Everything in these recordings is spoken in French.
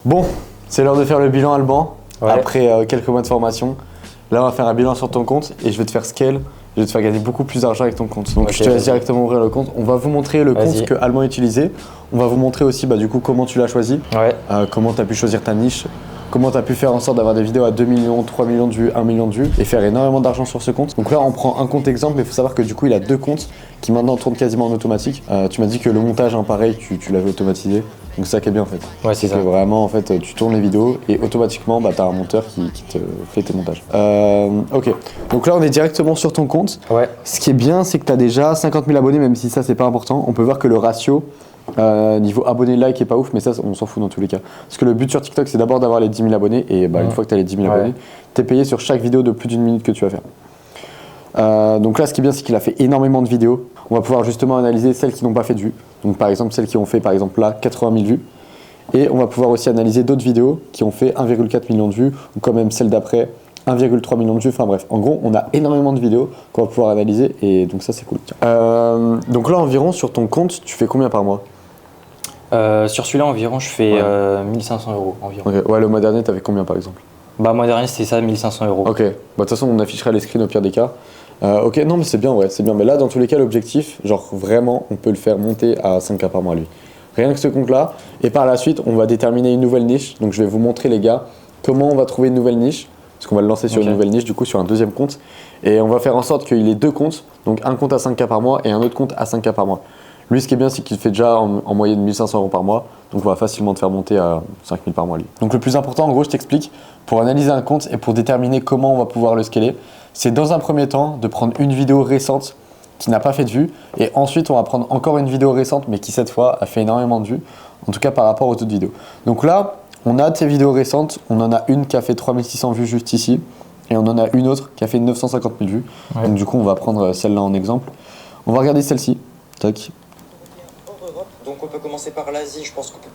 Bon, c'est l'heure de faire le bilan Alban, Ouais. après quelques mois de formation. Là, on va faire un bilan sur ton compte et je vais te faire scale. Je vais te faire gagner beaucoup plus d'argent avec ton compte. Donc, Ok, je te laisse vas-y. directement ouvrir le compte. On va vous montrer le compte Vas-y. que Alban a utilisé. On va vous montrer aussi du coup comment tu l'as choisi, Ouais. comment tu as pu choisir ta niche, comment tu as pu faire en sorte d'avoir des vidéos à 2 millions, 3 millions de vues, 1 million de vues et faire énormément d'argent sur ce compte. Donc là, on prend un compte exemple, mais il faut savoir que du coup, il a deux comptes qui maintenant tournent quasiment en automatique. Tu m'as dit que le montage, pareil, tu l'avais automatisé. Donc c'est ça qui est bien en fait. Ouais, c'est que ça. vraiment en fait tu tournes les vidéos et automatiquement tu as un monteur qui te fait tes montages. Ok, donc là on est directement sur ton compte. Ouais. Ce qui est bien c'est que tu as déjà 50 000 abonnés, même si ça c'est pas important. On peut voir que le ratio niveau abonnés like est pas ouf, mais ça on s'en fout dans tous les cas. Parce que le but sur TikTok c'est d'abord d'avoir les 10 000 abonnés et une fois que tu as les 10 000 abonnés, tu es payé sur chaque vidéo de plus d'une minute que tu vas faire. Donc là ce qui est bien c'est qu'il a fait énormément de vidéos. On va pouvoir justement analyser celles qui n'ont pas fait de vues. Donc par exemple celles qui ont fait par exemple là 80 000 vues. Et on va pouvoir aussi analyser d'autres vidéos qui ont fait 1,4 million de vues ou quand même celle d'après 1,3 million de vues. Enfin bref, en gros on a énormément de vidéos qu'on va pouvoir analyser et donc ça c'est cool. Donc là environ sur ton compte tu fais combien par mois? Sur celui-là environ je fais 1500 € environ. Ok, ouais, le mois dernier t'avais combien par exemple? Bah mois dernier c'était ça, 1500 €. Ok, de toute façon on affichera les screens au pire des cas. Ok, non mais c'est bien, ouais, c'est bien. Mais là, dans tous les cas, l'objectif, genre vraiment, on peut le faire monter à 5K par mois, lui. Rien que ce compte-là. Et par la suite, on va déterminer une nouvelle niche. Donc, je vais vous montrer, les gars, comment on va trouver une nouvelle niche. Parce qu'on va le lancer sur une nouvelle niche, du coup, sur un deuxième compte. Et on va faire en sorte qu'il ait deux comptes. Donc, un compte à 5K par mois et un autre compte à 5K par mois. Lui, ce qui est bien, c'est qu'il fait déjà en moyenne 1500 € par mois. Donc, on va facilement te faire monter à 5000 par mois, lui. Donc, le plus important, en gros, je t'explique, pour analyser un compte et pour déterminer comment on va pouvoir le scaler, c'est dans un premier temps de prendre une vidéo récente qui n'a pas fait de vues et ensuite on va prendre encore une vidéo récente mais qui cette fois a fait énormément de vues, en tout cas par rapport aux autres vidéos. Donc là, on a tes vidéos récentes, on en a une qui a fait 3600 vues juste ici et on en a une autre qui a fait 950 000 vues. Ouais. Donc du coup, on va prendre celle-là en exemple. On va regarder celle-ci. Tac. Hors Europe, donc on peut commencer par l'Asie, je pense qu'on peut.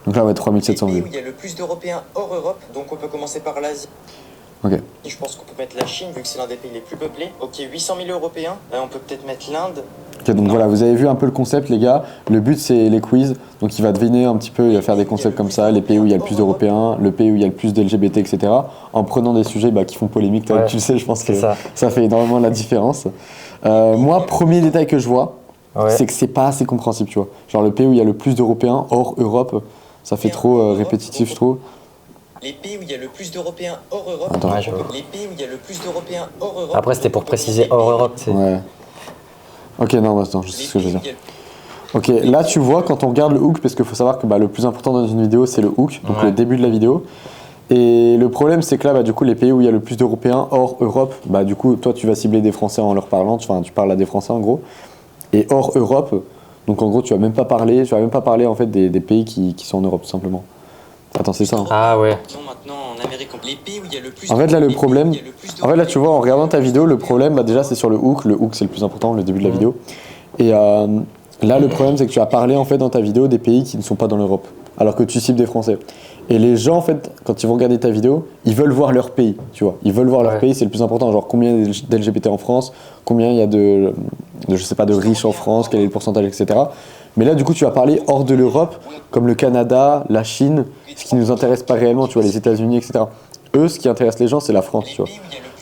Donc là, on va être 3700 Les pays vues. où il y a le plus d'Européens hors Europe, donc on peut commencer par l'Asie. Ok. Et je pense qu'on peut mettre la Chine, vu que c'est l'un des pays les plus peuplés. Ok, 800 000 Européens. On peut peut-être mettre l'Inde. Ok, donc voilà, vous avez vu un peu le concept, les gars. Le but, c'est les quiz. Donc, il va deviner un petit peu, il va faire des concepts comme ça, les pays où il y a le plus d'Européens, le pays où il y a le plus d'LGBT, etc. En prenant des sujets qui font polémique. Toi, Ouais, tu le sais, je pense que c'est ça. fait énormément la différence. Moi, premier détail que je vois, c'est que c'est pas assez compréhensible, tu vois. Genre, le pays où il y a le plus d'Européens hors Europe, ça fait trop répétitif, je trouve. Les pays où il y a le plus d'Européens hors Europe. Attends. Ouais, je vois. Les pays où il y a le plus d'Européens hors Europe. Après c'était pour préciser hors Europe, c'est. Ouais. Ok, non, attends, je sais ce que je veux dire. Ok, là tu vois quand on regarde le hook, parce qu'il faut savoir que le plus important dans une vidéo c'est le hook, donc le début de la vidéo. Et le problème c'est que là du coup les pays où il y a le plus d'Européens hors Europe, du coup toi tu vas cibler des Français en leur parlant, enfin tu parles à des Français en gros. Et hors Europe, donc en gros tu vas même pas parler en fait des pays qui sont en Europe tout simplement. Attends, c'est ça. Hein. Ah ouais. Maintenant en Amérique, les pays où il y a le plus. En fait là le les pays où problème, il y a le plus en fait là tu vois en regardant ta vidéo le problème déjà c'est sur le hook c'est le plus important, le début de la vidéo. Et là le problème c'est que tu as parlé en fait dans ta vidéo des pays qui ne sont pas dans l'Europe, alors que tu cibles des Français. Et les gens en fait quand ils vont regarder ta vidéo, ils veulent voir leur pays, tu vois. Ils veulent voir leur pays, c'est le plus important, genre combien d'LGBT en France, combien il y a de je sais pas de riches en France, quel est le pourcentage, etc. Mais là, du coup, tu vas parler hors de l'Europe, comme le Canada, la Chine, ce qui nous intéresse pas réellement, tu vois, les États-Unis, etc. Eux, ce qui intéresse les gens, c'est la France, tu vois.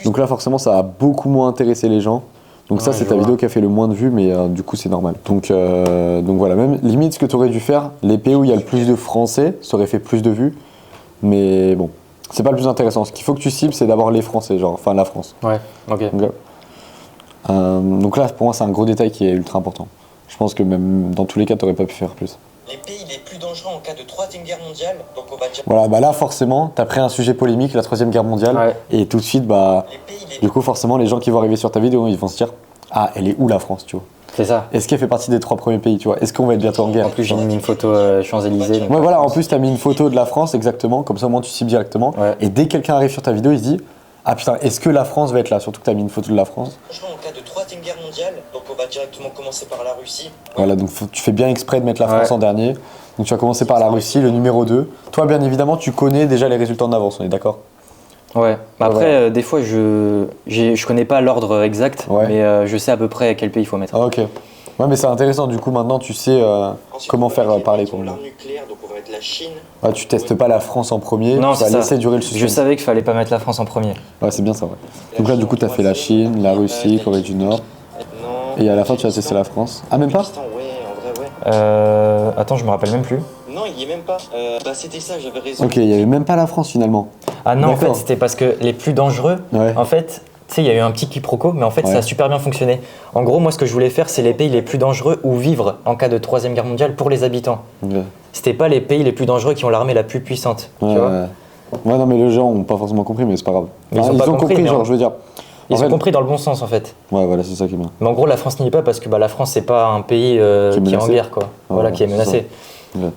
Donc là, forcément, ça a beaucoup moins intéressé les gens. Donc ça, c'est ta vidéo qui a fait le moins de vues, mais du coup, c'est normal. Donc voilà, même limite, ce que tu aurais dû faire, les pays où il y a le plus de Français, ça aurait fait plus de vues. Mais bon, c'est pas le plus intéressant. Ce qu'il faut que tu cibles, c'est d'abord les Français, genre, enfin la France. Ouais, ok. Donc là, pour moi, c'est un gros détail qui est ultra important. Je pense que même dans tous les cas, tu n'aurais pas pu faire plus. Les pays les plus dangereux en cas de troisième guerre mondiale, donc on va dire. Voilà, là, forcément, tu as pris un sujet polémique, la troisième guerre mondiale, et tout de suite, du coup, forcément, les gens qui vont arriver sur ta vidéo, ils vont se dire « Ah, elle est où la France, tu vois ?» C'est ça. Est-ce qu'elle fait partie des 3 premiers pays, tu vois? Est-ce qu'on va être bientôt en guerre? En plus j'ai mis une photo Champs-Élysées. Donc... Ouais, voilà, en plus, tu as mis une photo de la France, exactement, comme ça, au moins, tu cibles directement. Ouais. Et dès que quelqu'un arrive sur ta vidéo, il se dit « Ah putain, est-ce que la France va être là ?» Surtout que tu as mis une photo de la France. Franchement, en cas de troisième guerre mondiale, donc on va directement commencer par la Russie. Voilà, donc tu fais bien exprès de mettre la France en dernier. Donc tu vas commencer par la Russie, le numéro 2. Toi, bien évidemment, tu connais déjà les résultats en avance, on est d'accord? Ouais. Après, des fois, je connais pas l'ordre exact, Ouais. mais je sais à peu près quel pays il faut mettre. Ah, ok. Ouais, mais c'est intéressant, du coup, maintenant, tu sais Ensuite, comment on va faire mettre les parler pays qui ont ton. l'arme nucléaire, donc on va mettre la Chine. Ouais, tu testes pas la France en premier, Non, tu c'est vas ça. laisser durer le Je suspense. savais qu'il fallait pas mettre la France en premier. Ouais, c'est bien ça, ouais. Donc là, du coup, tu as fait la Chine, la Russie, Corée du Nord, Non. et à la fin, tu vas tester la France. Ah, même pas? Pakistan, ouais, en vrai, ouais. Attends, je me rappelle même plus. Non, il y est même pas. Bah, c'était ça, j'avais raison. Ok, il y avait même pas la France finalement. Ah non, en fait, D'accord. c'était parce que les plus dangereux, Ouais. en fait, tu sais, il y a eu un petit quiproquo, mais en fait, Ouais. ça a super bien fonctionné. En gros, moi, ce que je voulais faire, c'est les pays les plus dangereux où vivre en cas de Troisième Guerre mondiale pour les habitants. Ouais. C'était pas les pays les plus dangereux qui ont l'armée la plus puissante, Ouais, tu vois. ouais. Ouais, non, mais les gens ont pas forcément compris, mais c'est pas grave. Mais ils ont pas compris, mais genre, en- je veux dire. Ils En ont fait- compris dans le bon sens, en fait. Ouais, voilà, c'est ça qui est bien. Mais en gros, la France n'y est pas parce que bah, la France, c'est pas un pays qui est en menacé. guerre, quoi. Voilà, Ouais, qui est c'est menacé. Ouais.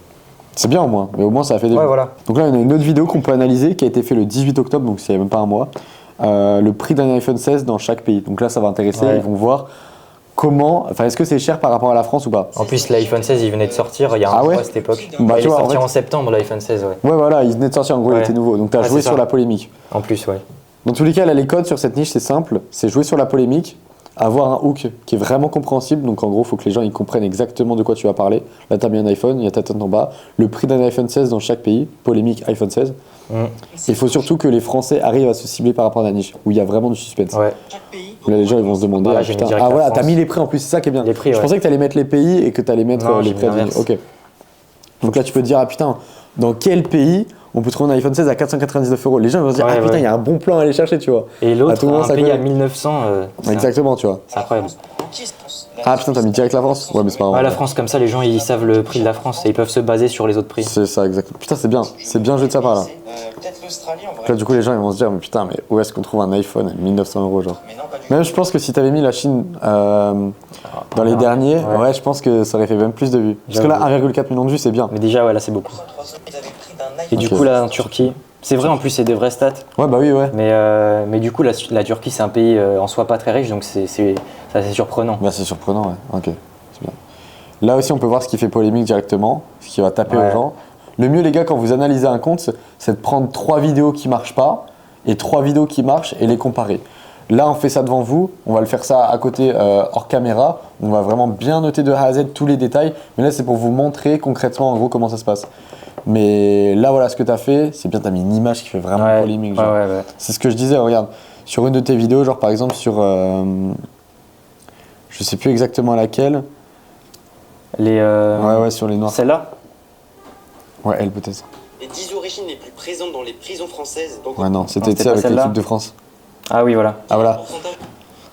C'est bien au moins, mais au moins ça a fait des Ouais, vues. voilà. Donc là, on a une autre vidéo qu'on peut analyser qui a été faite le 18 octobre, donc c'est il y a même pas un mois. Le prix d'un iPhone 16 dans chaque pays. Donc là, ça va intéresser, Ouais. ils vont voir comment. Enfin, est-ce que c'est cher par rapport à la France ou pas? En plus, l'iPhone 16, il venait de sortir il y a un Ah ouais mois à cette époque. Bah, il tu est vois, en sorti fait- en septembre, l'iPhone 16, ouais. Ouais, voilà, il venait de sortir, en gros, il Ouais. était nouveau. Donc tu as Ah, joué c'est sur ça. la polémique. En plus, ouais. Dans tous les cas, là, les codes sur cette niche, c'est simple. C'est jouer sur la polémique, avoir un hook qui est vraiment compréhensible. Donc, en gros, il faut que les gens ils comprennent exactement de quoi tu vas parler. Là, tu as mis un iPhone, il y a ta tête en bas. Le prix d'un iPhone 16 dans chaque pays, polémique iPhone 16. Il faut surtout que les Français arrivent à se cibler par rapport à la niche, où il y a vraiment du suspense. Ouais. Chaque pays. Là, les gens ils vont se demander, Voilà, ah j'ai mis putain, direct ah la voilà, France. t'as mis les prix en plus, c'est ça qui est bien. Les prix, Je ouais. pensais que t'allais mettre les pays et que t'allais mettre Non, les j'ai prix à mis donner. l'inverse. Ok. Donc là, tu peux te dire, ah putain, dans quel pays on peut trouver un iPhone 16 à 499 €? Les gens ils vont se dire, Ouais, ah putain, ouais. il y a un bon plan à aller chercher, tu vois. Et À l'autre, tout moment, un ça pays colle. à 1900, Exactement, tu vois. c'est incroyable. Ah putain, t'as mis direct la France? Ouais, mais c'est pas grave. Ouais, la France, comme ça, les gens, ils savent le prix de la France et ils peuvent se baser sur les autres prix. C'est ça, exactement. Putain, c'est bien. C'est bien joué de sa part là. Peut-être l'Australie en Donc vrai. là, du coup, les gens ils vont se dire, mais putain, mais où est-ce qu'on trouve un iPhone à 1900 € genre? Mais non, pas du tout. Même je pense que si t'avais mis la Chine dans les Ouais. derniers, Ouais. ouais, je pense que ça aurait fait même plus de vues. Parce que là, 1,4 million de vues, c'est bien. Mais déjà, ouais, là, c'est beaucoup. 300, ils avaient pris d'un Et du Ok. coup, là, en Turquie, c'est vrai, en plus, c'est des vraies stats. Ouais, bah oui, ouais. Mais du coup, la Turquie, c'est un pays en soi pas très riche, donc c'est assez surprenant. Bah, c'est surprenant, ouais. Ok, c'est bien. Là aussi, on peut voir ce qui fait polémique directement, ce qui va taper Ouais. aux gens. Le mieux, les gars, quand vous analysez un compte, c'est de prendre 3 vidéos qui marchent pas et 3 vidéos qui marchent et les comparer. Là, on fait ça devant vous. On va le faire ça à côté hors caméra. On va vraiment bien noter de A à Z tous les détails. Mais là, c'est pour vous montrer concrètement, en gros, comment ça se passe. Mais là, voilà ce que tu as fait. C'est bien, tu as mis une image qui fait vraiment Ouais, polémique. ouais, genre. ouais, ouais. C'est ce que je disais, regarde. Sur une de tes vidéos, genre par exemple sur. Je sais plus exactement laquelle. Ouais, ouais, sur les noirs. Celle-là. Ouais, elle peut-être. Les 10 origines les plus présentes dans les prisons françaises. Donc, Ouais, non, c'était c'était tu sais, pas avec celle-là. l'équipe de France. Ah oui, voilà. Ah, voilà. pourcentage.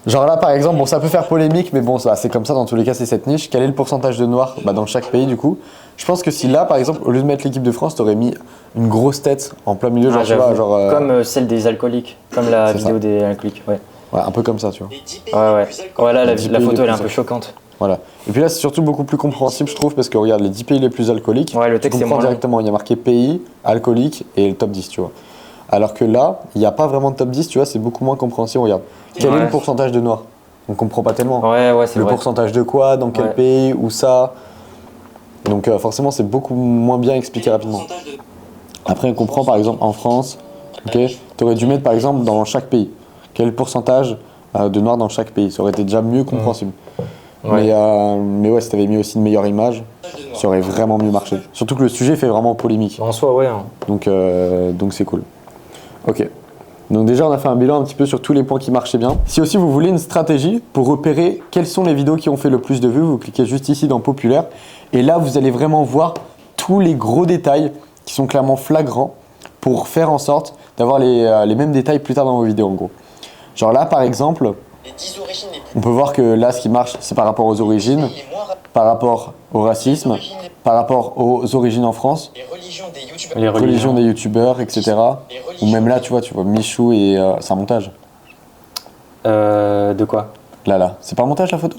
Genre là, par exemple, bon, ça peut faire polémique, mais bon, ça, c'est comme ça, dans tous les cas, c'est cette niche. Quel est le pourcentage de noirs dans chaque pays, du coup? Je pense que si là, par exemple, au lieu de mettre l'équipe de France, t'aurais mis une grosse tête en plein milieu, genre, Ah, tu vois, j'avoue. genre. Comme celle des alcooliques, comme la C'est vidéo ça. des alcooliques. Ouais, Ouais, un peu comme ça, tu vois. Les 10 pays ouais, les ouais. plus alcooliques. Ouais, là, Les 10 la pays photo, les elle est un plus peu choquante. Voilà. Et puis là, c'est surtout beaucoup plus compréhensible, je trouve, parce que regarde, les 10 pays les plus alcooliques, Ouais, le tu texte est comprends moins long. directement. Il y a marqué pays, alcoolique et le top 10, tu vois. Alors que là, il n'y a pas vraiment de top 10, tu vois, c'est beaucoup moins compréhensible. Regarde. Quel est Ouais. le pourcentage de noirs? On comprend pas tellement. Ouais, ouais, c'est Le vrai. pourcentage de quoi, dans quel Ouais. pays, où ça. Donc forcément, c'est beaucoup moins bien expliqué rapidement. Pourcentage de- Après, on comprend par exemple en France, tu aurais dû mettre par exemple dans chaque pays. Quel pourcentage de noirs dans chaque pays? Ça aurait été déjà mieux compréhensible. Ouais. Mais ouais, si tu avais mis aussi une meilleure image, ça aurait vraiment mieux marché. Surtout que le sujet fait vraiment polémique. En soi, ouais. Hein. Donc c'est cool. Ok. Donc déjà, on a fait un bilan un petit peu sur tous les points qui marchaient bien. Si aussi vous voulez une stratégie pour repérer quelles sont les vidéos qui ont fait le plus de vues, vous cliquez juste ici dans populaire. Et là, vous allez vraiment voir tous les gros détails qui sont clairement flagrants pour faire en sorte d'avoir les mêmes détails plus tard dans vos vidéos en gros. Genre là, par exemple, Les 10 origines les plus on peut voir que là, ce qui marche, c'est par rapport aux origines, les moins rapides. par rapport au racisme, par rapport aux origines en France, Les religions des youtubeurs. Les religion des youtubeurs, etc. Les Ou religions. même là, tu vois Michou et c'est un montage. De quoi? Là. C'est pas un montage la photo?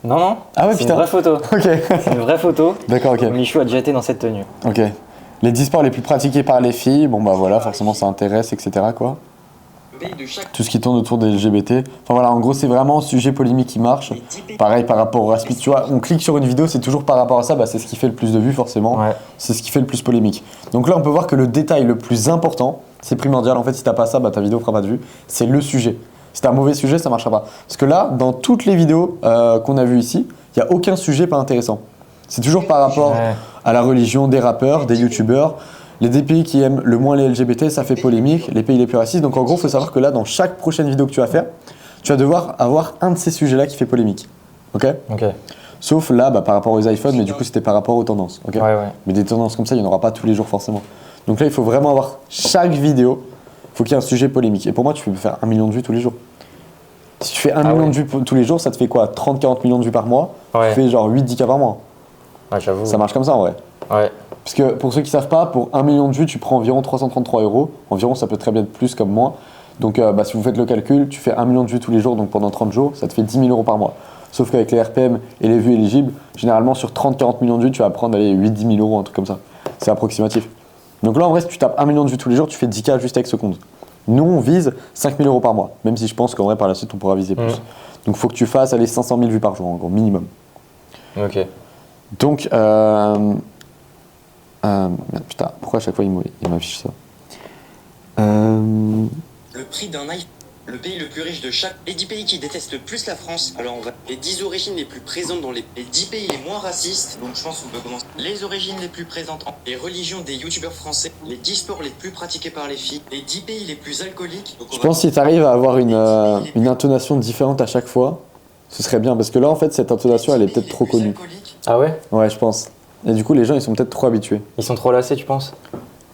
Non, non. Ah ouais, c'est putain. une vraie photo. Ok. C'est une vraie photo. D'accord, ok. Michou a déjà été dans cette tenue. Ok. Les 10 sports les plus pratiqués par les filles, bon bah voilà, forcément ça intéresse, etc. quoi. Pays de chaque Tout ce qui tourne autour des LGBT. Enfin voilà, en gros, c'est vraiment un sujet polémique qui marche. les 10 pays. Pareil par rapport au racisme, tu vois, on clique sur une vidéo, c'est toujours par rapport à ça, bah, c'est ce qui fait le plus de vues forcément. Ouais. C'est ce qui fait le plus polémique. Donc là, on peut voir que le détail le plus important, c'est primordial. En fait, si t'as pas ça, bah, ta vidéo fera pas de vues. C'est le sujet. Si t'as un mauvais sujet, ça marchera pas. Parce que là, dans toutes les vidéos qu'on a vues ici, Il n'y a aucun sujet pas intéressant. C'est toujours par rapport Ouais. à la religion des rappeurs, des youtubeurs. Les pays qui aiment le moins les LGBT, ça fait polémique. Les pays les plus racistes. Donc en gros, il faut savoir que là, dans chaque prochaine vidéo que tu vas faire, tu vas devoir avoir un de ces sujets-là qui fait polémique. Ok? Ok. Sauf là, par rapport aux iPhones, mais du coup, c'était par rapport aux tendances. Ok? Ouais. Mais des tendances comme ça, il n'y en aura pas tous les jours forcément. Donc là, il faut vraiment avoir chaque vidéo, il faut qu'il y ait un sujet polémique. Et pour moi, tu peux faire 1 million de vues tous les jours. Si tu fais 1 million de vues tous les jours, ça te fait quoi? 30-40 millions de vues par mois. Ouais. Tu fais genre 8-10K par mois. Ouais, j'avoue. Ça marche comme ça en vrai. Ouais. Parce que pour ceux qui ne savent pas, pour 1 million de vues, tu prends environ 333 euros. Environ, ça peut très bien être plus comme moins. Donc si vous faites le calcul, tu fais 1 million de vues tous les jours, donc pendant 30 jours, ça te fait 10 000 euros par mois. Sauf qu'avec les RPM et les vues éligibles, généralement sur 30-40 millions de vues, tu vas prendre 8-10 000 euros, un truc comme ça. C'est approximatif. Donc là, en vrai, si tu tapes 1 million de vues tous les jours, tu fais 10K juste avec ce compte. Nous, on vise 5 000 euros par mois, même si je pense qu'en vrai, par la suite, on pourra viser plus. Donc il faut que tu fasses 500 000 vues par jour, en gros, minimum. Ok. Donc, merde, putain, pourquoi à chaque fois il m'affiche ça? Le prix d'un iPhone. Le pays le plus riche de chaque. Les 10 pays qui détestent le plus la France. Alors on va. Les 10 origines les plus présentes dans les 10 pays les moins racistes. Donc je pense qu'on peut commencer. Les origines les plus présentes. Les religions des youtubeurs français. Les 10 sports les plus pratiqués par les filles. Les 10 pays les plus alcooliques. Donc, Je pense que si tu arrives à avoir une intonation différente à chaque fois, ce serait bien. Parce que là, en fait, cette intonation, elle est peut-être trop connue. Ah ouais? Ouais, je pense. Et du coup, les gens, ils sont peut-être trop habitués. Ils sont trop lassés, tu penses?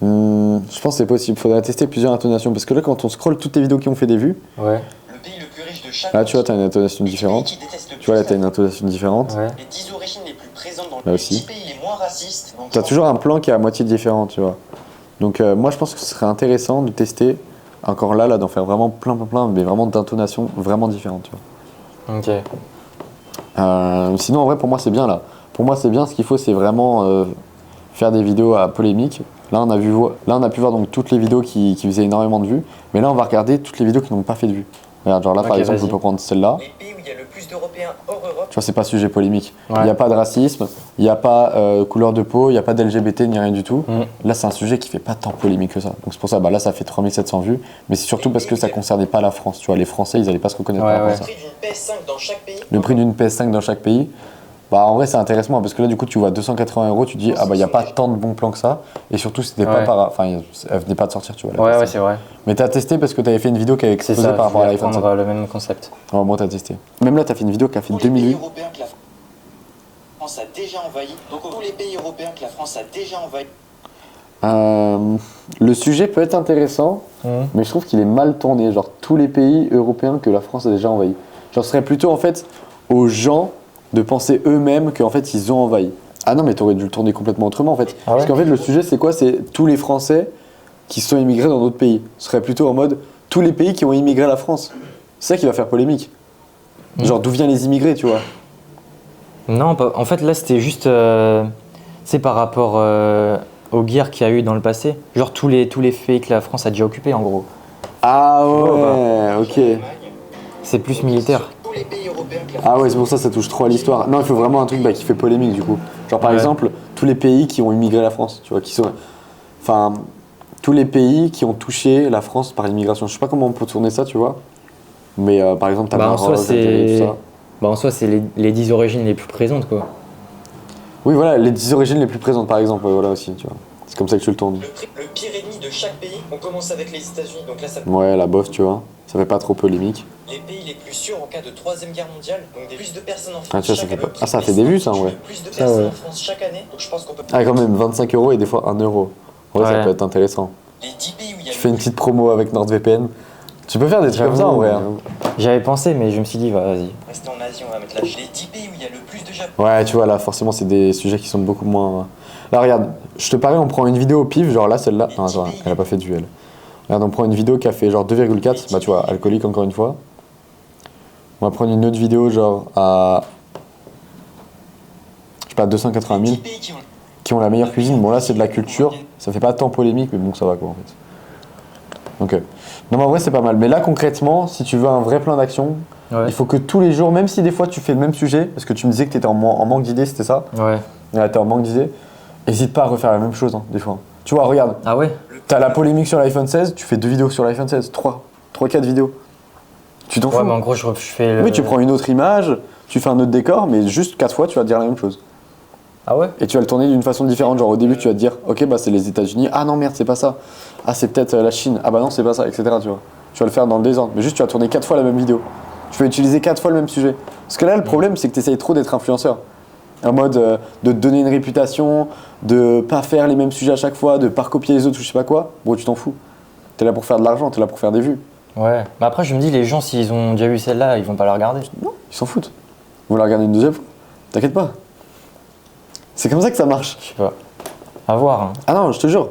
Je pense que c'est possible. Faudrait tester plusieurs intonations. Parce que là, quand on scrolle toutes tes vidéos qui ont fait des vues, Ouais. Le pays le plus riche de chaque. là, tu vois, t'as une intonation Les 10 pays différente. qui détestent le Tu vois, là, plus t'as la- une intonation différente. Ouais. Les 10 origines les plus présentes dans Là les aussi. 10 pays les moins racistes. Donc, T'as toujours un plan qui est à moitié différent, tu vois. Donc, moi, je pense que ce serait intéressant de tester, encore là, d'en faire vraiment plein, mais vraiment d'intonations vraiment différentes, tu vois. Ok. Sinon, en vrai, pour moi, c'est bien là. Pour moi, c'est bien. Ce qu'il faut, c'est vraiment faire des vidéos à polémique. Là, on a pu voir donc toutes les vidéos qui faisaient énormément de vues. Mais là, on va regarder toutes les vidéos qui n'ont pas fait de vues. Regarde, genre là, par Ok, exemple, vas-y. on peut prendre celle-là. Les pays où il y a le plus d'Européens hors Europe. Tu vois, c'est pas sujet polémique. Il Ouais. n'y a pas de racisme, il n'y a pas couleur de peau, il n'y a pas d'LGBT ni rien du tout. Là, c'est un sujet qui fait pas tant polémique que ça. Donc c'est pour ça, là, ça fait 3700 vues. Mais c'est surtout parce que ça concernait pas la France. Tu vois, les Français, ils n'allaient pas se reconnaître Ouais, par rapport à ouais. ça. Le prix d'une PS5 dans chaque pays. Le prix d'une PS5 dans chaque pays, en vrai c'est intéressant parce que là du coup tu vois 280 euros, tu te dis il n'y a pas tant de bons plans que ça et surtout c'était pas Ouais. elle venait pas de sortir, tu vois. la Ouais, PS5. ouais, c'est vrai. Mais t'as testé parce que t'avais fait une vidéo qui avait C'est explosé ça, par je rapport à voulais l'iPhone 7. prendre le même concept. Ouais, moi t'as testé. Même là t'as fait une vidéo qui a fait Tous les 2000 pays vues. européens que la France a déjà envahi. Donc tous les pays européens que la France a déjà envahi. Le sujet peut être intéressant, mais je trouve qu'il est mal tourné. Genre tous les pays européens que la France a déjà envahis. Genre ce serait plutôt en fait aux gens de penser eux-mêmes qu'en fait ils ont envahi. Ah non mais t'aurais dû le tourner complètement autrement en fait. Ah ouais. Parce qu'en fait le sujet c'est quoi? C'est tous les Français qui sont immigrés dans d'autres pays. Ce serait plutôt en mode tous les pays qui ont immigré à la France. C'est ça qui va faire polémique. Genre d'où viennent les immigrés, tu vois. Non, en fait, là, c'était juste. C'est par rapport aux guerres qu'il y a eu dans le passé. Genre tous les pays que la France a déjà occupés, en gros. Ah ouais, ouais, ok. C'est plus militaire. Tous les pays européens que la Ah ouais, c'est pour ça ça touche trop à l'histoire. Non, il faut vraiment un truc qui fait polémique du coup. Genre par Ouais. exemple, tous les pays qui ont immigré la France, tu vois, qui sont... Enfin, tous les pays qui ont touché la France par l'immigration. Je sais pas comment on peut tourner ça, tu vois. Mais par exemple, t'as Bah, en Maroc, soi, Algérie, tout ça. en soi, c'est les 10 origines les plus présentes, quoi. Oui, voilà, les 10 origines les plus présentes par exemple, voilà aussi, tu vois. C'est comme ça que tu le tournes. Le pire ennemi de chaque pays. On commence avec les États-Unis. Donc là, ça Ouais, la bof, tu vois. Ça fait pas trop polémique. les pays les plus sûrs en cas de troisième guerre mondiale. Donc des plus de personnes en France. Ah, tu vois, ça chaque fait pas- année. ah, ça fait des vues, ça, en vrai. Plus de Ça, personnes ouais. en France chaque année. Donc je pense qu'on peut. Ah, quand même, 25 euros et des fois 1 euro. Ouais, ça Ouais. peut être intéressant. Les 10 pays où il y a Tu fais une petite promo avec NordVPN. Tu peux faire des trucs comme ça en vrai. Hein. J'avais pensé, mais je me suis dit, vas-y. Rester en Asie, on va mettre là. Les 10 pays où il y a le plus de Japon. Ouais, tu vois, là, forcément, c'est des sujets qui sont beaucoup moins. Là, regarde, je te parie, on prend une vidéo au pif, genre là, celle-là. Non, attends, elle a pas fait de vue, elle. Regarde, on prend une vidéo qui a fait genre 2,4, bah tu vois, alcoolique encore une fois. On va prendre une autre vidéo, genre à. Je sais pas, 280 000, 10 pays qui ont la meilleure cuisine. Bon, là, c'est de la culture, ça fait pas tant polémique, mais bon, ça va quoi en fait. Ok. Non, mais en vrai, c'est pas mal. Mais là, concrètement, si tu veux un vrai plan d'action, Ouais. il faut que tous les jours, même si des fois tu fais le même sujet, parce que tu me disais que tu étais en manque d'idées, c'était ça? Ouais. Ouais, t'es en manque d'idées. Hésite pas à refaire la même chose, hein, des fois. Tu vois, regarde, Ah ouais? t'as la polémique sur l'iPhone 16, tu fais 2 vidéos sur l'iPhone 16, 3, 4 vidéos. Tu t'en Ouais, fous. mais en gros, je fais le. Oui, tu prends une autre image, tu fais un autre décor, mais juste 4 fois, tu vas dire la même chose. Ah ouais? Et tu vas le tourner d'une façon différente. Genre au début, tu vas te dire, ok, bah c'est les États-Unis. Ah non, merde, c'est pas ça. Ah, c'est peut-être la Chine. Ah bah non, c'est pas ça, etc. Tu vois. Tu vas le faire dans le désordre. Mais juste, tu vas tourner 4 fois la même vidéo. Tu vas utiliser 4 fois le même sujet. Parce que là, le problème, c'est que tu essayes trop d'être influenceur. En mode de te donner une réputation, de pas faire les mêmes sujets à chaque fois, de pas recopier les autres ou je sais pas quoi. Bon, tu t'en fous. T'es là pour faire de l'argent, t'es là pour faire des vues. Ouais. Mais après, je me dis, les gens, s'ils ont déjà vu celle-là, ils vont pas la regarder. Non, ils s'en foutent. Ils vont la regarder une deuxième fois. T'inquiète pas. C'est comme ça que ça marche. Je sais pas. À voir. Hein. Ah non, je te jure.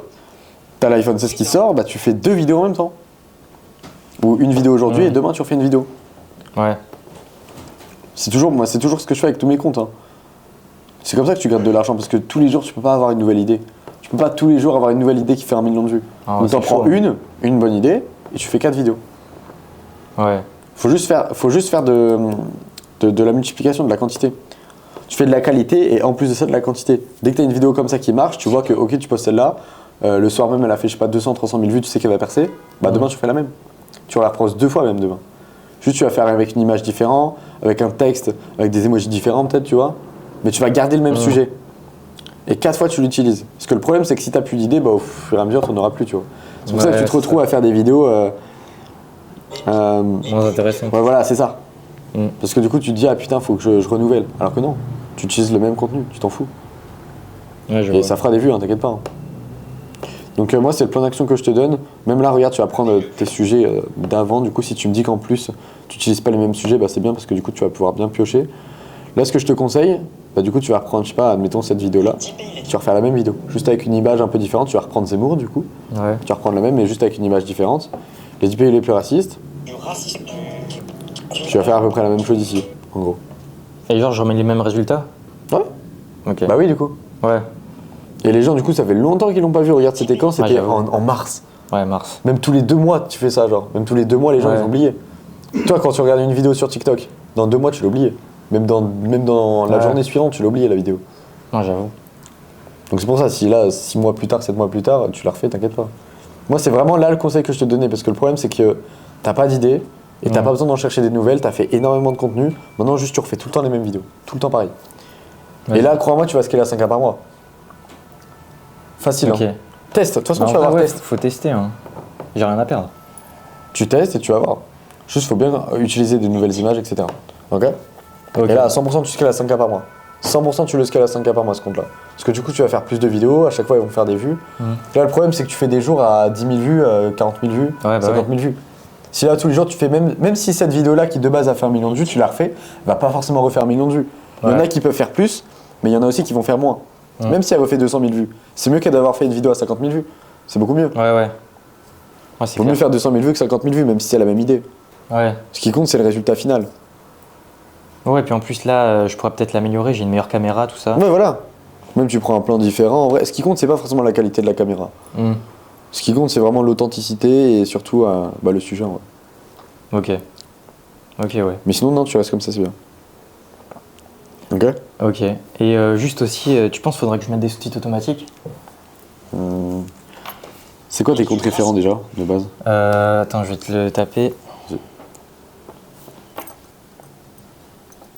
T'as l'iPhone 16 qui sort, bah tu fais 2 vidéos en même temps. Ou une vidéo aujourd'hui et demain tu refais une vidéo. Ouais. C'est toujours ce que je fais avec tous mes comptes. Hein. C'est comme ça que tu gardes de l'argent parce que tous les jours tu peux pas avoir une nouvelle idée. Tu peux pas tous les jours avoir une nouvelle idée qui fait 1 million de vues. Ah, Donc t'en c'est prends chaud. une bonne idée et tu fais 4 vidéos. Ouais. Faut juste faire de la multiplication, de la quantité. Tu fais de la qualité et en plus de ça de la quantité. Dès que tu as une vidéo comme ça qui marche, tu vois que ok tu postes celle-là, le soir même elle a fait je sais pas 200-300 000 vues, tu sais qu'elle va percer, bah demain tu fais la même. Tu la reposes 2 fois même demain. Juste tu vas faire avec une image différente, avec un texte, avec des emojis différents peut-être tu vois, mais tu vas garder le même sujet. Et 4 fois tu l'utilises. Parce que le problème c'est que si tu n'as plus d'idées, bah au fur et à mesure tu n'en auras plus tu vois. C'est pour ça que tu te retrouves à faire des vidéos Moins intéressant. ouais, voilà, c'est ça. Mm. Parce que du coup, tu te dis, ah putain, faut que je renouvelle. Alors que non, tu utilises le même contenu, tu t'en fous. Ouais, je Et vois. ça fera des vues, hein, t'inquiète pas. Hein. Donc, moi, c'est le plan d'action que je te donne. Même là, regarde, tu vas prendre tes sujets d'avant. Du coup, si tu me dis qu'en plus, tu n'utilises pas les mêmes sujets, bah, c'est bien parce que du coup, tu vas pouvoir bien piocher. Là, ce que je te conseille, bah, du coup, tu vas reprendre, je sais pas, admettons cette vidéo-là. Tu vas refaire la même vidéo, juste avec une image un peu différente. Tu vas reprendre Zemmour, du coup. Ouais. Tu vas reprendre la même, mais juste avec une image différente. Les 10 pays les plus racistes. Tu vas faire à peu près la même chose ici, en gros. Et genre, je remets les mêmes résultats? Ouais. Ok. Bah oui, du coup. Ouais. Et les gens, du coup, ça fait longtemps qu'ils l'ont pas vu. Regarde, c'était quand? C'était j'avoue. en mars. Ouais, mars. Même tous les 2 mois, tu fais ça, genre. Même tous les 2 mois, les gens, Ouais. ils ont oublié. Toi, quand tu regardes une vidéo sur TikTok, dans 2 mois, tu l'as oublié. Même dans la Ouais. journée suivante, tu l'as oublié, la vidéo. Non, j'avoue. Donc c'est pour ça, si là, 6 mois plus tard, 7 mois plus tard, tu la refais, t'inquiète pas. Moi, c'est vraiment là le conseil que je te donnais. Parce que le problème, c'est que t'as pas d'idée et t'as pas besoin d'en chercher des nouvelles. T'as fait énormément de contenu. Maintenant, juste, tu refais tout le temps les mêmes vidéos. Tout le temps pareil. Ouais. Et là, crois-moi, tu vas scaler à 5K par mois. Facile, Ok. hein. Teste, de toute façon, Bah, tu en vas vrai, voir, ouais, teste. faut tester. Hein. J'ai rien à perdre. Tu testes et tu vas voir. Juste, faut bien utiliser des nouvelles images, etc. Ok. Ok. Et là, à 100%, tu scales à 5K par mois. 100%, tu le scales à 5K par mois, ce compte-là. Parce que du coup, tu vas faire plus de vidéos, à chaque fois, ils vont faire des vues. Là, le problème, c'est que tu fais des jours à 10 000 vues, 40 000 vues, Ouais, bah 50 000 vues. Si là, tous les jours, tu fais même si cette vidéo-là, qui de base a fait 1 million de vues, tu la refais, elle va pas forcément refaire 1 million de vues. Il y en a Ouais. qui peuvent faire plus, mais il y en a aussi qui vont faire moins. Même si elle refait 200 000 vues. C'est mieux que d'avoir fait une vidéo à 50 000 vues. C'est beaucoup mieux. Ouais, ouais. Ouais, c'est Vaut mieux clair. faire 200 000 vues que 50 000 vues, même si c'est la même idée. Ouais. Ce qui compte, c'est le résultat final. Ouais, puis en plus, là, je pourrais peut-être l'améliorer. J'ai une meilleure caméra, tout ça. Ouais, voilà. Même tu prends un plan différent. En vrai, ce qui compte, c'est pas forcément la qualité de la caméra. Hmm. Ce qui compte, c'est vraiment l'authenticité et surtout le sujet. En vrai. Ok. Ok, ouais. Mais sinon, non, tu restes comme ça, c'est bien. Ok. Ok. Et juste aussi, tu penses qu'il faudrait que je mette des sous-titres automatiques? C'est quoi tes comptes référents déjà, de base? Attends, je vais te le taper.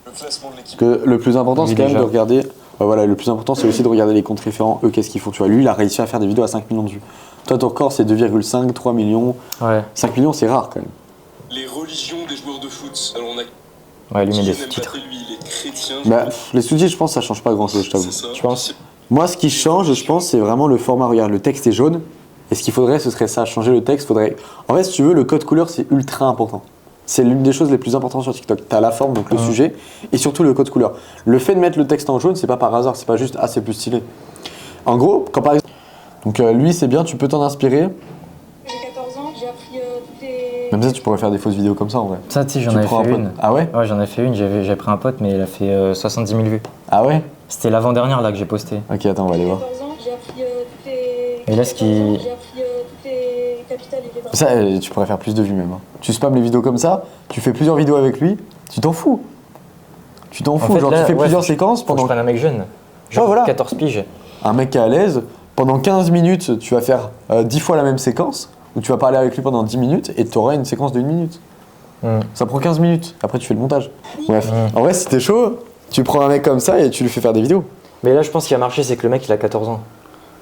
Parce que le plus important, Oui, c'est quand même déjà. de regarder. Voilà, le plus important, c'est aussi de regarder les comptes référents, eux, qu'est-ce qu'ils font. Tu vois, lui, il a réussi à faire des vidéos à 5 millions de vues. Toi, ton record, c'est 2,5, 3 millions. Ouais. 5 millions, c'est rare quand même. Les religions des joueurs de foot. Alors on a Ouais, lui met des Kylian sous-titres. Mbappé, lui, il est chrétien. Bah, les sous-titres, je pense, ça change pas grand-chose, je t'avoue. C'est ça. Tu penses? Moi, ce qui change, je pense, c'est vraiment le format. Regarde, le texte est jaune. Et ce qu'il faudrait, ce serait ça, changer le texte. En fait, si tu veux, le code couleur, c'est ultra important. C'est l'une des choses les plus importantes sur TikTok. Tu as la forme, donc le sujet, et surtout le code couleur. Le fait de mettre le texte en jaune, c'est pas par hasard, c'est pas juste c'est plus stylé. En gros, quand par exemple. Donc lui, c'est bien, tu peux t'en inspirer. J'ai 14 ans, j'ai appris toutes les. Même ça, tu pourrais faire des fausses vidéos comme ça en vrai. Ça, tu sais, j'en Tu avais prends un fait pote. une. Ah ouais? Ouais, j'en ai fait une. J'ai pris un pote, mais il a fait 70 000 vues. Ah ouais? C'était l'avant-dernière là que j'ai posté. Ok, attends, on va aller voir. 14 ans, j'ai appris toutes les. Et là, ce qui- 14 ans, j'ai appris toutes les capitales et les drapes. Ça, tu pourrais faire plus de vues même. Hein. Tu spams les vidéos comme ça, tu fais plusieurs vidéos avec lui, tu t'en fous. Tu t'en fous, fait, genre là, tu fais ouais, plusieurs faut que séquences Faut que je pendant prenne un mec jeune. Genre voilà. 14 piges. un mec qui est à l'aise. Pendant 15 minutes, tu vas faire 10 fois la même séquence, où tu vas parler avec lui pendant 10 minutes et tu auras une séquence de 1 minute. Ça prend 15 minutes. Après, tu fais le montage. Bref. En vrai, si t'es chaud, tu prends un mec comme ça et tu lui fais faire des vidéos. Mais là, je pense qu'il a marché, c'est que le mec, il a 14 ans.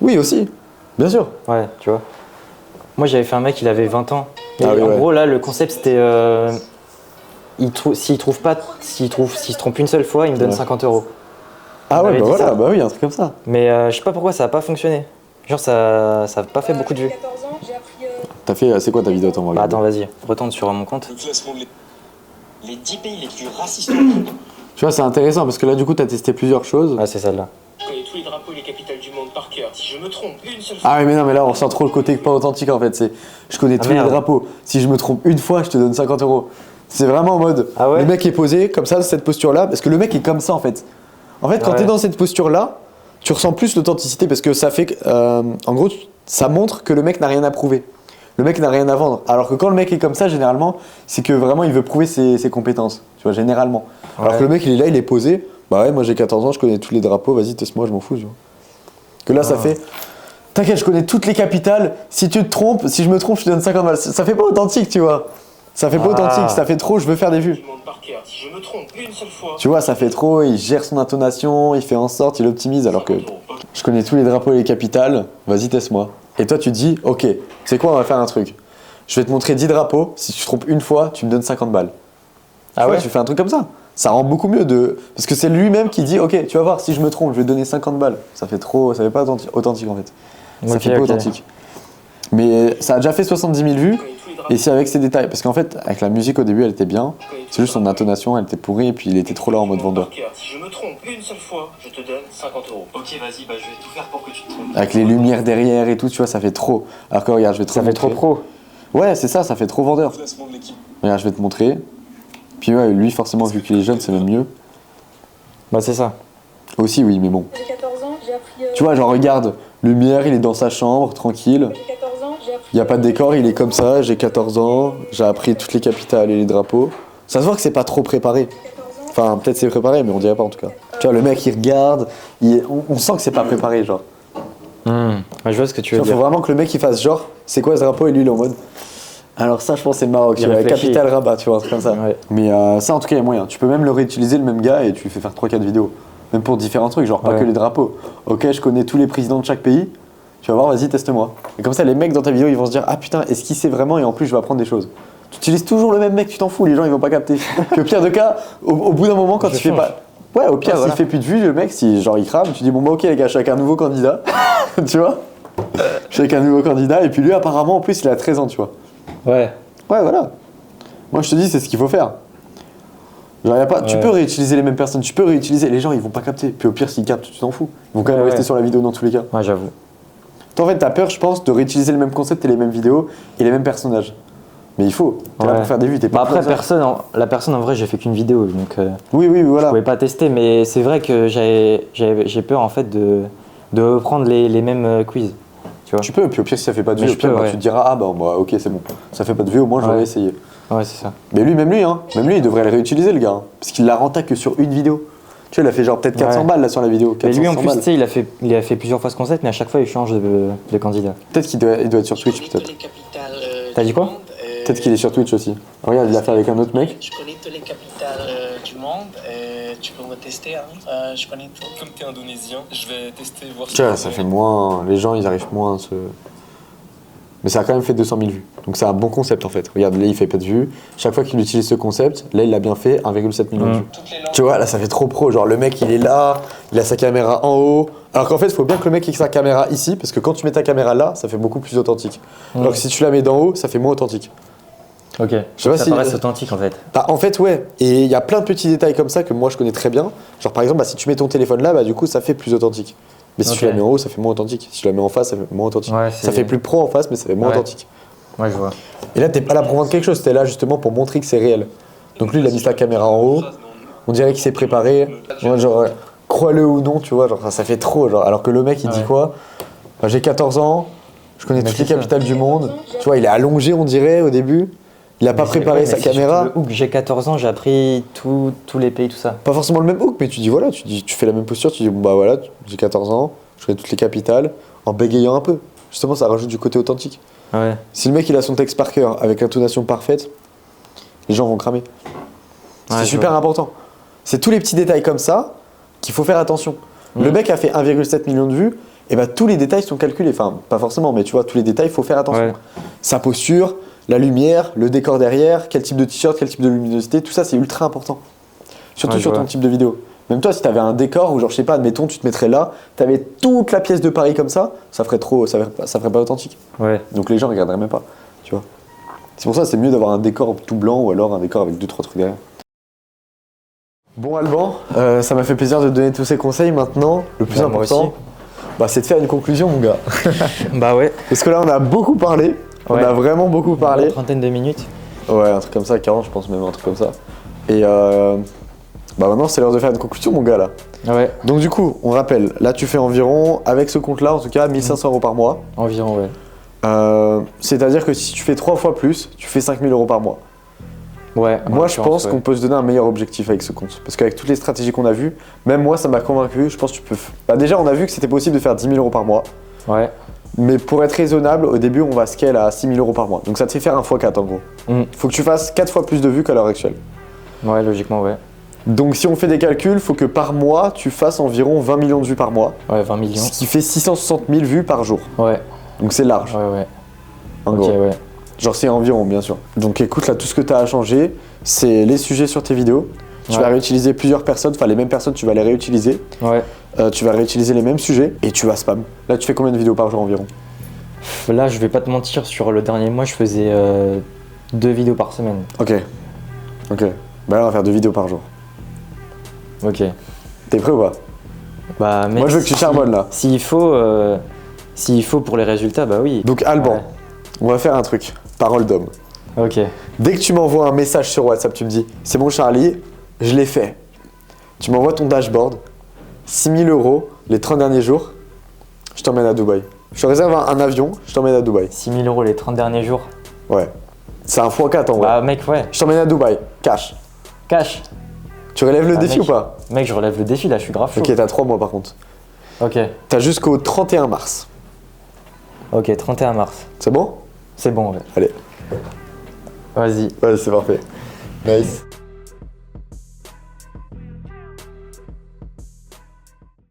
Oui, aussi. Bien sûr. Ouais, tu vois. Moi, j'avais fait un mec, il avait 20 ans. Et Ah oui, en ouais. gros, là, le concept, c'était... s'il se trompe une seule fois, il me donne Ouais. 50 euros. Ah On ouais, avait bah dit voilà, ça. bah oui, un truc comme ça. Mais je sais pas pourquoi, ça a pas fonctionné. Genre, ça a pas fait beaucoup de vues. J'ai 14 ans, j'ai appris. T'as fait, c'est quoi ta vidéo? Attends, on va Bah regarder. attends, vas-y, retourne sur mon compte. Le classement de Les 10 pays les plus racistes au monde. Tu vois, c'est intéressant parce que là, du coup, t'as testé plusieurs choses. Ah, c'est celle-là. Je connais tous les drapeaux et les capitales du monde par cœur. Si je me trompe une seule fois. Ah oui, mais non, mais là, on ressent trop le côté pas authentique en fait. C'est, je connais Ah, tous les merde. drapeaux. Si je me trompe une fois, je te donne 50 euros. C'est vraiment en mode. Ah ouais. Le mec est posé comme ça, cette posture-là, parce que le mec est comme ça en fait. En fait, quand Ouais. t'es dans cette posture-là, tu ressens plus l'authenticité parce que ça fait que, en gros, ça montre que le mec n'a rien à prouver. Le mec n'a rien à vendre. Alors que quand le mec est comme ça, généralement, c'est que vraiment il veut prouver ses compétences. Tu vois, généralement. Alors Ouais. que le mec, il est là, il est posé. Bah ouais, moi j'ai 14 ans, je connais tous les drapeaux, vas-y, teste-moi, je m'en fous. Tu vois. Que là, ça Ah. fait. T'inquiète, je connais toutes les capitales. Si tu te trompes, si je me trompe, je te donne 50 balles. Ça fait pas authentique, tu vois. Ça fait pas Ah. authentique, ça fait trop, je veux faire des vues. Du monde par cœur. Si je me trompe une seule fois. Tu vois, ça fait trop, il gère son intonation, il fait en sorte, il optimise, alors que 50 euros. Ok. je connais tous les drapeaux et les capitales, vas-y, teste-moi. Et toi, tu te dis, ok, c'est quoi, on va faire un truc. Je vais te montrer 10 drapeaux, si tu te trompes une fois, tu me donnes 50 balles. Ah Tu vois, ouais. tu fais un truc comme ça. Ça rend beaucoup mieux de. Parce que c'est lui-même qui dit, ok, tu vas voir, si je me trompe, je vais te donner 50 balles. Ça fait trop, ça fait pas authentique en fait. Ça Ok, fait pas ok. authentique. Mais ça a déjà fait 70 000 vues, Je connais tous les drapeaux. et c'est avec ces détails. Parce qu'en fait, avec la musique au début, elle était bien. Je connais tous C'est juste les son drapeaux. intonation, elle était pourrie, et puis il était trop là en mode Du monde vendeur. par cœur. Si je me trompe une seule fois, je te donne 50 euros. Ok, vas-y, bah je vais tout faire pour que tu te trompes. Avec les lumières derrière et tout, tu vois, ça fait trop. Alors que regarde, je vais te Ça fait trop montrer. pro. Ouais, c'est ça, ça fait trop vendeur. Le classement de l'équipe. Regarde, je vais te montrer. Puis ouais, lui, forcément, vu qu'il est jeune, c'est même mieux. Bah c'est ça. Aussi, oui, mais bon. J'ai 14 ans, j'ai appris. Tu vois, genre, regarde, lumière, il est dans sa chambre, tranquille. J'ai 14 ans, j'ai appris. Il n'y a pas de décor, il est comme ça, j'ai 14 ans, j'ai appris toutes les capitales et les drapeaux. Ça se voit que c'est pas trop préparé. 14 ans, Enfin, peut-être c'est préparé, mais on dirait pas en tout cas. Tu vois, le mec, il regarde, on sent que c'est pas préparé, genre. Ouais, je vois ce que tu Tu veux vois, faut dire. vraiment que le mec, il fasse genre, c'est quoi ce drapeau? Et lui, il est en mode. Alors ça, je pense, c'est le Maroc, Il tu vois, la réfléchit. capitale Rabat, tu vois, un truc comme ça. Ouais. Mais ça, en tout cas, il y a moyen. Tu peux même le réutiliser, le même gars, et tu lui fais faire 3-4 vidéos. Même pour différents trucs, genre pas Ouais. que les drapeaux. Ok, je connais tous les présidents de chaque pays. Tu vas voir, vas-y, teste-moi. Et comme ça, les mecs dans ta vidéo, ils vont se dire, ah putain, est-ce qu'il sait vraiment? Et en plus, je vais apprendre des choses. Tu utilises toujours le même mec, tu t'en fous, les gens, ils vont pas capter. Puis au pire de cas, au bout d'un moment, quand Je tu fais change. pas. Ouais, au pire, Ouais, s'il voilà. fait plus de vues, le mec, si genre il crame, tu dis, bon bah ok, les gars, je suis avec un nouveau candidat. Tu vois? Je suis avec un nouveau candidat, et puis lui, apparemment, en plus, il a 13 ans, tu vois. Ouais. Ouais, voilà. Moi, je te dis, c'est ce qu'il faut faire. Genre, y a pas, tu Ouais. peux réutiliser les mêmes personnes, tu peux réutiliser. Les gens, ils vont pas capter. Puis au pire, s'ils captent, tu t'en fous. Ils vont quand même Ouais, rester ouais. sur la vidéo dans tous les cas. Ouais, j'avoue. Toi, en fait, t'as peur, je pense, de réutiliser le même concept et les mêmes vidéos et les mêmes personnages. Mais il faut. T'es là Ouais. pour faire des vues. T'es Bah pas après, influenceur. la personne en vrai, j'ai fait qu'une vidéo, donc Oui, oui, je voilà. pouvais pas tester. Mais c'est vrai que j'ai peur en fait de reprendre les mêmes quiz. Tu vois. Tu peux. Puis au pire, si ça fait pas de Mais vues, je au pire, peux, bah, ouais. tu te diras, ah bah, ok, c'est bon. Ça fait pas de vues, au moins, j'aurais Ouais. essayé. Ouais, c'est ça. Mais lui, même lui, il devrait le réutiliser, le gars. Hein. Parce qu'il l'a renta que sur une vidéo. Tu vois, il a fait genre peut-être 400 Ouais. balles là sur la vidéo. Mais 400, lui en 100 plus, balles. tu sais, il a fait plusieurs fois ce concept, mais à chaque fois, il change de candidat. Peut-être qu'il doit être sur Twitch, peut-être. T'as dit quoi? Peut-être qu'il est sur Twitch aussi. Regarde, il l'a fait avec un autre mec. Je connais toutes les capitales du monde. Tu peux me tester, hein. Je connais tout. Comme t'es indonésien, je vais tester, voir si Tu vois, c'est ça bon. fait moins. Les gens, ils arrivent moins à se. Mais ça a quand même fait 200 000 vues. Donc c'est un bon concept en fait. Regarde, là, il fait pas de vues. Chaque fois qu'il utilise ce concept, là, il l'a bien fait, 1,7 million de vues. Toutes les langues. Tu vois, là, ça fait trop pro. Genre, le mec, il est là, il a sa caméra en haut. Alors qu'en fait, il faut bien que le mec ait sa caméra ici, parce que quand tu mets ta caméra là, ça fait beaucoup plus authentique. Alors que si tu la mets d'en haut, ça fait moins authentique. Ok. Je sais pas ça si- paraisse authentique en fait. Bah, en fait, ouais. Et il y a plein de petits détails comme ça que moi, je connais très bien. Genre, par exemple, bah, si tu mets ton téléphone là, bah, du coup, ça fait plus authentique. Mais si tu Ok. la mets en haut, ça fait moins authentique. Si tu la mets en face, ça fait moins authentique. Ouais, Ça fait plus pro en face, mais ça fait moins Ouais. authentique. Ouais, je vois. Et là, t'es pas là pour vendre quelque chose, t'es là justement pour montrer que c'est réel. Donc lui, il a mis sa caméra en haut, on dirait qu'il s'est préparé. Ouais, genre, crois-le ou non, tu vois, genre, ça fait trop. Genre, alors que le mec, il dit Ouais. quoi? Bah, j'ai 14 ans, je connais Mais toutes les c'est ça. capitales du monde. Tu vois, il est allongé, on dirait, au début. Il a pas Mais c'est- préparé ouais, sa mais si caméra. tu veux, Ou que j'ai 14 ans, j'ai appris tous les pays, tout ça. Pas forcément le même hook, mais tu dis voilà, tu fais la même posture, tu dis bon bah voilà, j'ai 14 ans, je connais toutes les capitales, en bégayant un peu. Justement, ça rajoute du côté authentique. Ouais. Si le mec il a son texte par cœur avec l'intonation parfaite, Les gens vont cramer. Ouais, C'est je super vois. important. C'est tous les petits détails comme ça qu'il faut faire attention. Le mec a fait 1,7 million de vues, et bah tous les détails sont calculés. Enfin, pas forcément, mais tu vois, tous les détails, il faut faire attention. Ouais. Sa posture, la lumière, le décor derrière, quel type de t-shirt, quel type de luminosité, tout ça, c'est ultra important. Surtout Ouais, sur je ton vois. type de vidéo. Même toi, si t'avais un décor où, genre, je sais pas, admettons, tu te mettrais là, t'avais toute la pièce de Paris comme ça ferait trop, ça ferait pas authentique. Ouais. Donc les gens regarderaient même pas, tu vois. C'est pour ça que c'est mieux d'avoir un décor tout blanc ou alors un décor avec 2-3 trucs derrière. Bon Alban, ça m'a fait plaisir de te donner tous ces conseils. Maintenant, le plus Bah, moi important, aussi. c'est de faire une conclusion, mon gars. Bah ouais. Parce que là, on a beaucoup parlé. On Ouais. a vraiment beaucoup parlé. Une trentaine de minutes. Ouais, un truc comme ça, 40, je pense même, un truc comme ça. Et maintenant, c'est l'heure de faire une conclusion, mon gars, là. Ouais. Donc du coup, on rappelle, là, tu fais environ, avec ce compte-là, en tout cas, 1500 € par mois. Environ, ouais. C'est-à-dire que si tu fais 3 fois plus, tu fais 5000 € par mois. Ouais. Moi, je pense qu'on peut se donner un meilleur objectif avec ce compte. Parce qu'avec toutes les stratégies qu'on a vues, même moi, ça m'a convaincu. Je pense que tu peux. Bah, déjà, on a vu que c'était possible de faire 10 000 € par mois. Ouais. Mais pour être raisonnable, au début, on va scale à 6 000 € par mois. Donc ça te fait faire 1 x 4 en gros. Il faut que tu fasses 4 fois plus de vues qu'à l'heure actuelle. Ouais, logiquement, ouais. Donc si on fait des calculs, il faut que par mois, tu fasses environ 20 millions de vues par mois. Ouais, 20 millions. Ce qui fait 660 000 vues par jour. Ouais. Donc c'est large, Ouais, ouais. en Ok, gros. ouais. Genre c'est environ, bien sûr. Donc écoute, là, tout ce que tu as à changer, c'est les sujets sur tes vidéos. Tu Ouais. vas réutiliser plusieurs personnes, enfin les mêmes personnes, tu vas les réutiliser. Ouais. Tu vas réutiliser les mêmes sujets et tu vas spam. Là, tu fais combien de vidéos par jour environ? Là, je vais pas te mentir, sur le dernier mois, je faisais 2 vidéos par semaine. Ok. Ok. Bah là, on va faire 2 vidéos par jour. Ok. T'es prêt ou pas? Bah, mec, Moi, je veux que tu charbonnes là. S'il faut pour les résultats, bah oui. Donc, Alban, Ouais. on va faire un truc. Parole d'homme. Ok. Dès que tu m'envoies un message sur WhatsApp, tu me dis c'est bon, Charlie, je l'ai fait. Tu m'envoies ton dashboard, 6 000 € les 30 derniers jours, je t'emmène à Dubaï. Je te réserve un avion, je t'emmène à Dubaï. 6 000 € les 30 derniers jours. Ouais. C'est un x4 en vrai. Bah, mec, ouais. Je t'emmène à Dubaï, cash. Cash. Tu relèves le Ah, défi mec. ou pas? Mec, je relève le défi là, je suis grave chaud. Ok, t'as 3 mois par contre. Ok. T'as jusqu'au 31 mars. Ok, 31 mars. C'est bon? C'est bon, ouais. Allez. Vas-y. Ouais, c'est parfait. Nice.